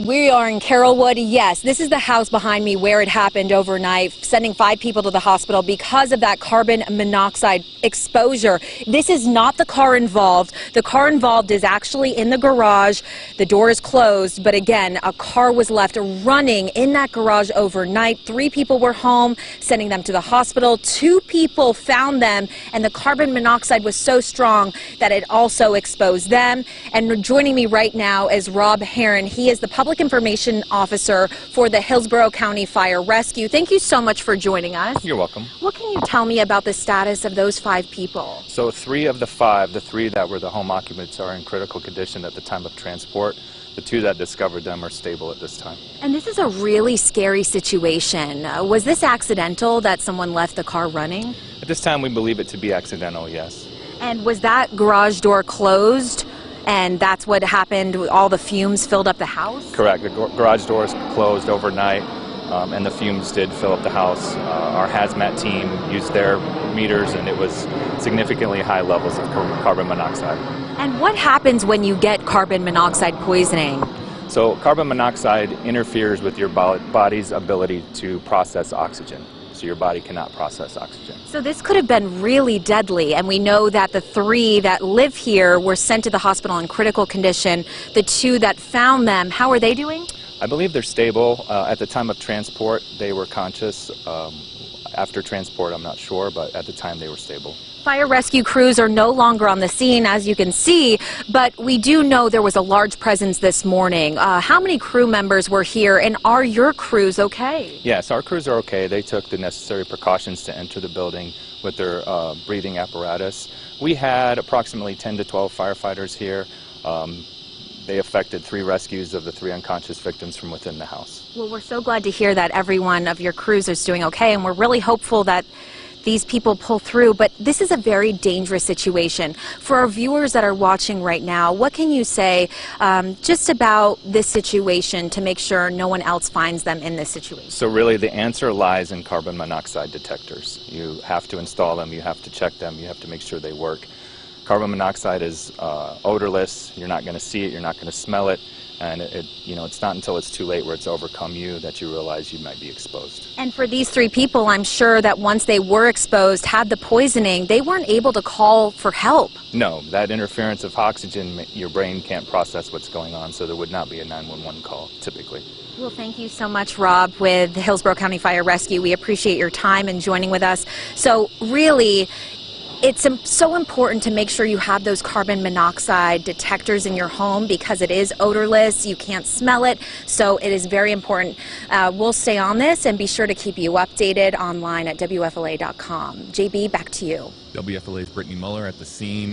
We are in Carrollwood. Yes, this is the house behind me where it happened overnight, sending 5 people to the hospital because of that carbon monoxide exposure. This is not the car involved. The car involved is actually in the garage. The door is closed, but again, a car was left running in that garage overnight. 3 people were home, sending them to the hospital. 2 people found them, and the carbon monoxide was so strong that it also exposed them. And joining me right now is Rob Heron. He is the Public Information Officer for the Hillsborough County Fire Rescue. Thank you so much for joining us. You're welcome. What can you tell me about the status of those 5 people? So 3 of the 5, the 3 that were the home occupants, are in critical condition at the time of transport. The 2 that discovered them are stable at this time. And this is a really scary situation. Was this accidental that someone left the car running? At this time, we believe it to be accidental, yes. And was that garage door closed? And that's what happened, all the fumes filled up the house? Correct. The garage doors closed overnight, and the fumes did fill up the house. Our hazmat team used their meters, and it was significantly high levels of carbon monoxide. And what happens when you get carbon monoxide poisoning? So carbon monoxide interferes with your body's ability to process oxygen. So your body cannot process oxygen. So this could have been really deadly, and we know that the 3 that live here were sent to the hospital in critical condition. The 2 that found them, how are they doing? I believe they're stable. At the time of transport, they were conscious. After transport, I'm not sure, but at the time they were stable. Fire rescue crews are no longer on the scene, as you can see, but we do know there was a large presence this morning. How many crew members were here, and are your crews okay? Yes, our crews are okay. They took the necessary precautions to enter the building with their breathing apparatus. We had approximately 10 to 12 firefighters here. They effected 3 rescues of the 3 unconscious victims from within the house. Well, we're so glad to hear that every one of your crews is doing okay, and we're really hopeful that these people pull through, but this is a very dangerous situation. For our viewers that are watching right now, what can you say just about this situation to make sure no one else finds them in this situation? So really the answer lies in carbon monoxide detectors. You have to install them, you have to check them, you have to make sure they work. Carbon monoxide is odorless. You're not going to see it, you're not going to smell it. And it's not until it's too late where it's overcome you that you realize you might be exposed. And for these 3 people, I'm sure that once they were exposed, had the poisoning, they weren't able to call for help. No, that interference of oxygen, your brain can't process what's going on, so there would not be a 911 call, typically. Well, thank you so much, Rob, with the Hillsborough County Fire Rescue. We appreciate your time and joining with us. So really, it's so important to make sure you have those carbon monoxide detectors in your home because it is odorless. You can't smell it, so it is very important. We'll stay on this and be sure to keep you updated online at WFLA.com. JB, back to you. WFLA's Brittany Muller at the scene.